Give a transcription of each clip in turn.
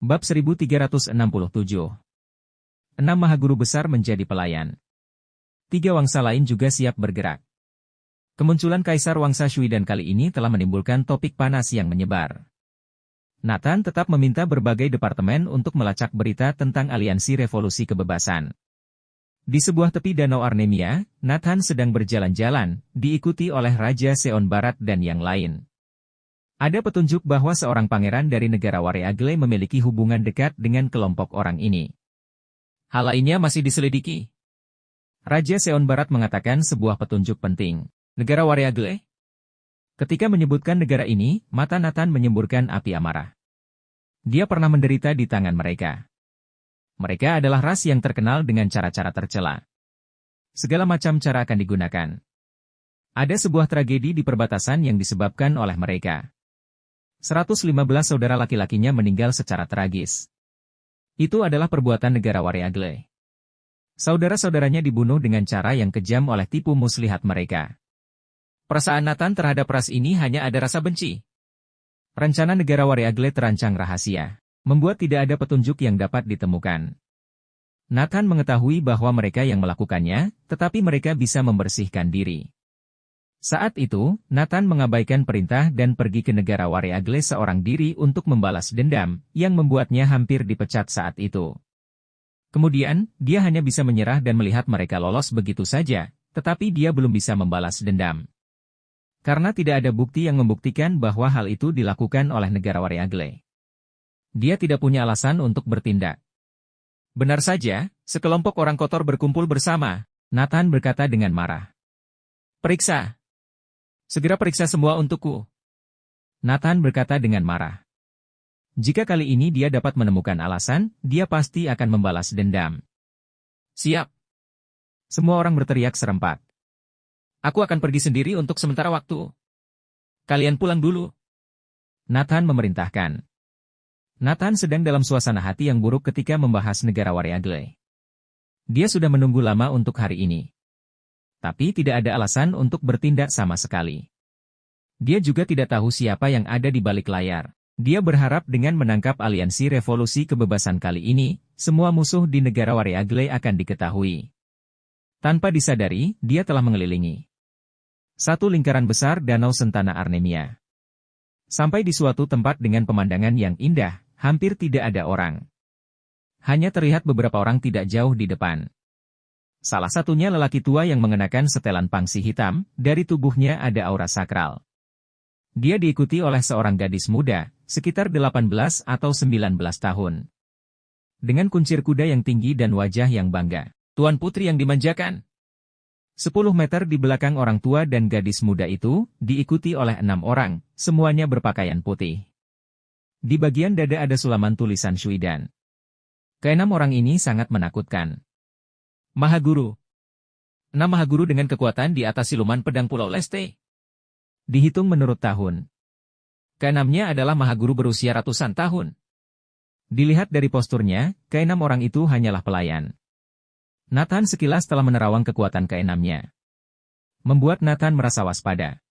Bab 1367. 6 Mahaguru besar menjadi pelayan. 3 wangsa lain juga siap bergerak. Kemunculan Kaisar Wangsa Shuidan kali ini telah menimbulkan topik panas yang menyebar. Nathan tetap meminta berbagai departemen untuk melacak berita tentang aliansi revolusi kebebasan. Di sebuah tepi Danau Arnemia, Nathan sedang berjalan-jalan, diikuti oleh Raja Seon Barat dan yang lain. Ada petunjuk bahwa seorang pangeran dari negara Wareagle memiliki hubungan dekat dengan kelompok orang ini. Hal lainnya masih diselidiki. Raja Seon Barat mengatakan sebuah petunjuk penting. Negara Wareagle? Ketika menyebutkan negara ini, mata Nathan menyemburkan api amarah. Dia pernah menderita di tangan mereka. Mereka adalah ras yang terkenal dengan cara-cara tercela. Segala macam cara akan digunakan. Ada sebuah tragedi di perbatasan yang disebabkan oleh mereka. 115 saudara laki-lakinya meninggal secara tragis. Itu adalah perbuatan negara Wareagle. Saudara-saudaranya dibunuh dengan cara yang kejam oleh tipu muslihat mereka. Perasaan Nathan terhadap ras ini hanya ada rasa benci. Rencana negara Wareagle terancang rahasia, membuat tidak ada petunjuk yang dapat ditemukan. Nathan mengetahui bahwa mereka yang melakukannya, tetapi mereka bisa membersihkan diri. Saat itu, Nathan mengabaikan perintah dan pergi ke negara Wareagle seorang diri untuk membalas dendam, yang membuatnya hampir dipecat saat itu. Kemudian, dia hanya bisa menyerah dan melihat mereka lolos begitu saja, tetapi dia belum bisa membalas dendam. Karena tidak ada bukti yang membuktikan bahwa hal itu dilakukan oleh negara Wareagle. Dia tidak punya alasan untuk bertindak. Benar saja, sekelompok orang kotor berkumpul bersama, Nathan berkata dengan marah. Periksa. Segera periksa semua untukku. Nathan berkata dengan marah. Jika kali ini dia dapat menemukan alasan, dia pasti akan membalas dendam. Siap. Semua orang berteriak serempak. Aku akan pergi sendiri untuk sementara waktu. Kalian pulang dulu. Nathan memerintahkan. Nathan sedang dalam suasana hati yang buruk ketika membahas negara Wareagle. Dia sudah menunggu lama untuk hari ini. Tapi tidak ada alasan untuk bertindak sama sekali. Dia juga tidak tahu siapa yang ada di balik layar. Dia berharap dengan menangkap aliansi revolusi kebebasan kali ini, semua musuh di negara Wareagle akan diketahui. Tanpa disadari, dia telah mengelilingi satu lingkaran besar Danau Sentana Arnemia. Sampai di suatu tempat dengan pemandangan yang indah, hampir tidak ada orang. Hanya terlihat beberapa orang tidak jauh di depan. Salah satunya lelaki tua yang mengenakan setelan pangsi hitam, dari tubuhnya ada aura sakral. Dia diikuti oleh seorang gadis muda, sekitar 18 atau 19 tahun. Dengan kuncir kuda yang tinggi dan wajah yang bangga. Tuan putri yang dimanjakan. 10 meter di belakang orang tua dan gadis muda itu, diikuti oleh 6 orang, semuanya berpakaian putih. Di bagian dada ada sulaman tulisan Shuidan. Keenam orang ini sangat menakutkan. Mahaguru. 6 Mahaguru dengan kekuatan di atas siluman pedang Pulau Leste. Dihitung menurut tahun. Keenamnya adalah Mahaguru berusia ratusan tahun. Dilihat dari posturnya, keenam orang itu hanyalah pelayan. Nathan sekilas telah menerawang kekuatan keenamnya. Membuat Nathan merasa waspada.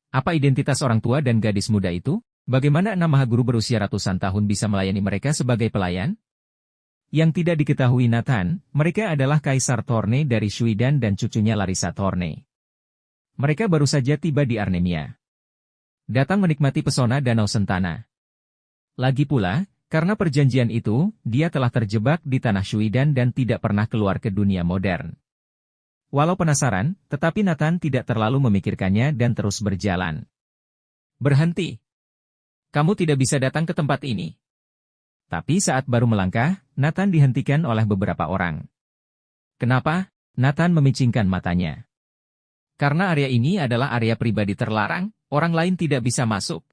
Apa identitas orang tua dan gadis muda itu? Bagaimana 6 Mahaguru berusia ratusan tahun bisa melayani mereka sebagai pelayan? Yang tidak diketahui Nathan, mereka adalah Kaisar Thorne dari Shuidan dan cucunya Larissa Thorne. Mereka baru saja tiba di Arnemia. Datang menikmati pesona Danau Sentana. Lagi pula, karena perjanjian itu, dia telah terjebak di tanah Shuidan dan tidak pernah keluar ke dunia modern. Walau penasaran, tetapi Nathan tidak terlalu memikirkannya dan terus berjalan. Berhenti. Kamu tidak bisa datang ke tempat ini. Tapi saat baru melangkah, Nathan dihentikan oleh beberapa orang. Kenapa? Nathan memicingkan matanya. Karena area ini adalah area pribadi terlarang, orang lain tidak bisa masuk.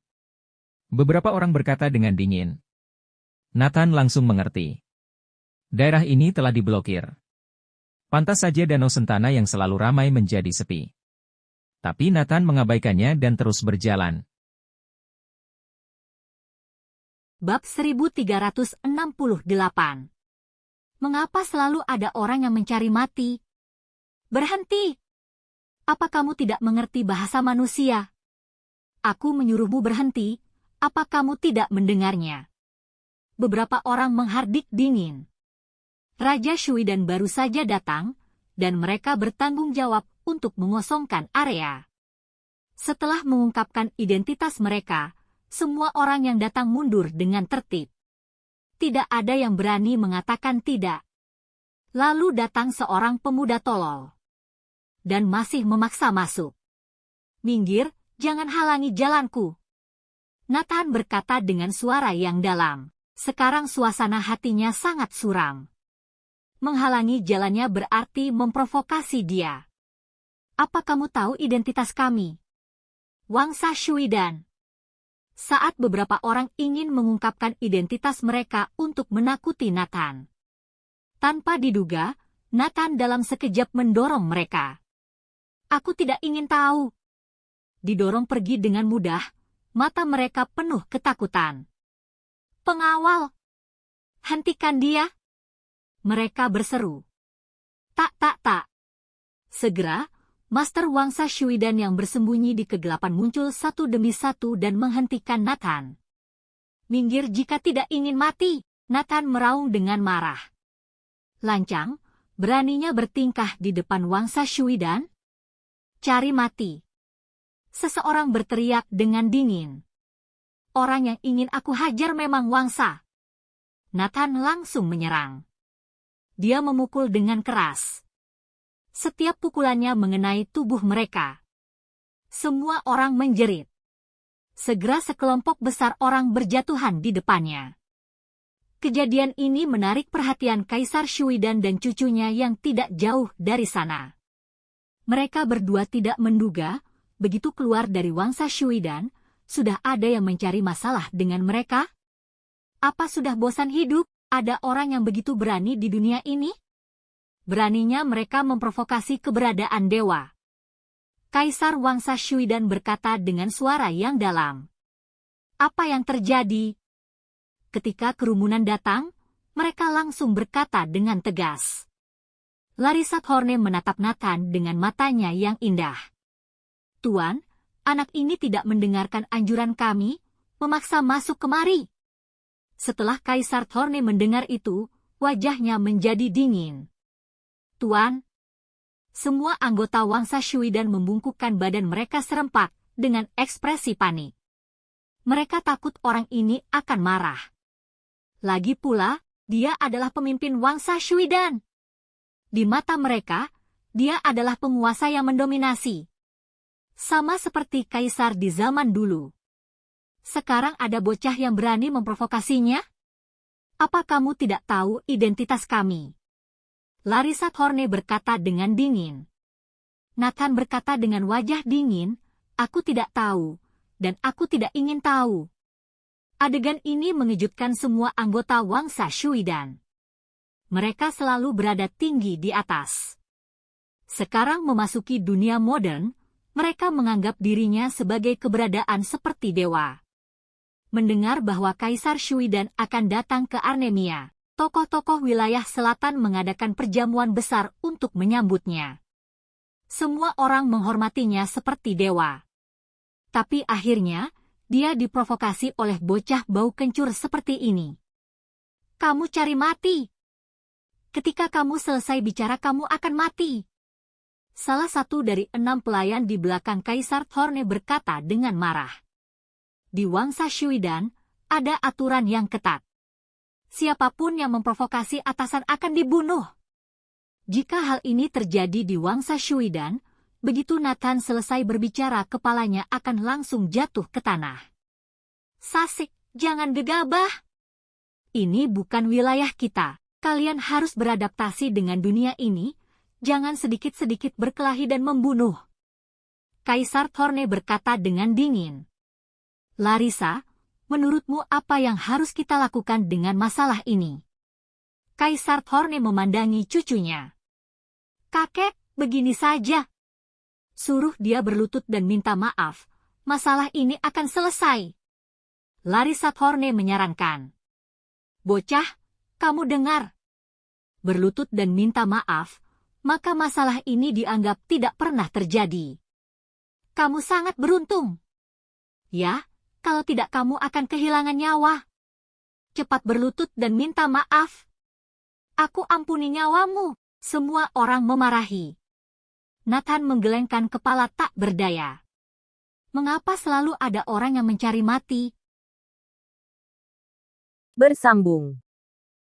Beberapa orang berkata dengan dingin. Nathan langsung mengerti. Daerah ini telah diblokir. Pantas saja Danau Sentana yang selalu ramai menjadi sepi. Tapi Nathan mengabaikannya dan terus berjalan. Bab 1368. Mengapa selalu ada orang yang mencari mati? Berhenti! Apa kamu tidak mengerti bahasa manusia? Aku menyuruhmu berhenti, apa kamu tidak mendengarnya? beberapa orang menghardik dingin. Raja Shuidan baru saja datang, dan mereka bertanggung jawab untuk mengosongkan area. Setelah mengungkapkan identitas mereka, semua orang yang datang mundur dengan tertib. Tidak ada yang berani mengatakan tidak. Lalu datang seorang pemuda tolol. Dan masih memaksa masuk. "Minggir, jangan halangi jalanku." Nathan berkata dengan suara yang dalam. Sekarang suasana hatinya sangat suram. Menghalangi jalannya berarti memprovokasi dia. "Apa kamu tahu identitas kami?" Wangsa Shuidan. Saat beberapa orang ingin mengungkapkan identitas mereka untuk menakuti Nathan. Tanpa diduga, Nathan dalam sekejap mendorong mereka. "Aku tidak ingin tahu." Didorong pergi dengan mudah, mata mereka penuh ketakutan. "Pengawal! Hentikan dia!" Mereka berseru. Tak. Segera, Master Wangsa Shuidan yang bersembunyi di kegelapan muncul satu demi satu dan menghentikan Nathan. "Minggir jika tidak ingin mati!" Nathan meraung dengan marah. Lancang, beraninya bertingkah di depan Wangsa Shuidan? "Cari mati!" Seseorang berteriak dengan dingin. "Orang yang ingin aku hajar memang Wangsa." Nathan langsung menyerang. Dia memukul dengan keras. Setiap pukulannya mengenai tubuh mereka. Semua orang menjerit. Segera sekelompok besar orang berjatuhan di depannya. Kejadian ini menarik perhatian Kaisar Shuidan dan cucunya yang tidak jauh dari sana. Mereka berdua tidak menduga, begitu keluar dari Wangsa Shuidan, sudah ada yang mencari masalah dengan mereka? Apa sudah bosan hidup? Ada orang yang begitu berani di dunia ini? Beraninya mereka memprovokasi keberadaan dewa. Kaisar Wangsa Shuidan berkata dengan suara yang dalam. "Apa yang terjadi?" Ketika kerumunan datang, mereka langsung berkata dengan tegas. Larissa-Thorne menatap Nathan dengan matanya yang indah. "Tuan, anak ini tidak mendengarkan anjuran kami, memaksa masuk kemari." Setelah Kaisar Thorne mendengar itu, wajahnya menjadi dingin. "Tuan." Semua anggota Wangsa Shuidan membungkukkan badan mereka serempak dengan ekspresi panik. Mereka takut orang ini akan marah. Lagi pula, dia adalah pemimpin Wangsa Shuidan. Di mata mereka, dia adalah penguasa yang mendominasi. Sama seperti kaisar di zaman dulu. Sekarang ada bocah yang berani memprovokasinya? "Apa kamu tidak tahu identitas kami?" Larissa-Thorne berkata dengan dingin. Nathan berkata dengan wajah dingin, "Aku tidak tahu, dan aku tidak ingin tahu." Adegan ini mengejutkan semua anggota Wangsa Shuidan. Mereka selalu berada tinggi di atas. Sekarang memasuki dunia modern, mereka menganggap dirinya sebagai keberadaan seperti dewa. Mendengar bahwa Kaisar Shuidan akan datang ke Arnemia, tokoh-tokoh wilayah selatan mengadakan perjamuan besar untuk menyambutnya. Semua orang menghormatinya seperti dewa. Tapi akhirnya, dia diprovokasi oleh bocah bau kencur seperti ini. "Kamu cari mati. Ketika kamu selesai bicara kamu akan mati." Salah satu dari 6 pelayan di belakang Kaisar Thorne berkata dengan marah. Di Wangsa Shuidan, ada aturan yang ketat. Siapapun yang memprovokasi atasan akan dibunuh. Jika hal ini terjadi di Wangsa Shuidan, begitu Nathan selesai berbicara kepalanya akan langsung jatuh ke tanah. "Sasik, jangan gegabah. Ini bukan wilayah kita. Kalian harus beradaptasi dengan dunia ini. Jangan sedikit-sedikit berkelahi dan membunuh." Kaisar Thorne berkata dengan dingin. "Larissa, menurutmu apa yang harus kita lakukan dengan masalah ini?" Kaisar Thorne memandangi cucunya. "Kakek, begini saja. Suruh dia berlutut dan minta maaf. Masalah ini akan selesai." Larissa-Thorne menyarankan. "Bocah, kamu dengar. Berlutut dan minta maaf, maka masalah ini dianggap tidak pernah terjadi. Kamu sangat beruntung. Ya, kalau tidak kamu akan kehilangan nyawa." cepat berlutut dan minta maaf. Aku ampuni nyawamu, semua orang memarahi. Nathan menggelengkan kepala tak berdaya. Mengapa selalu ada orang yang mencari mati? Bersambung.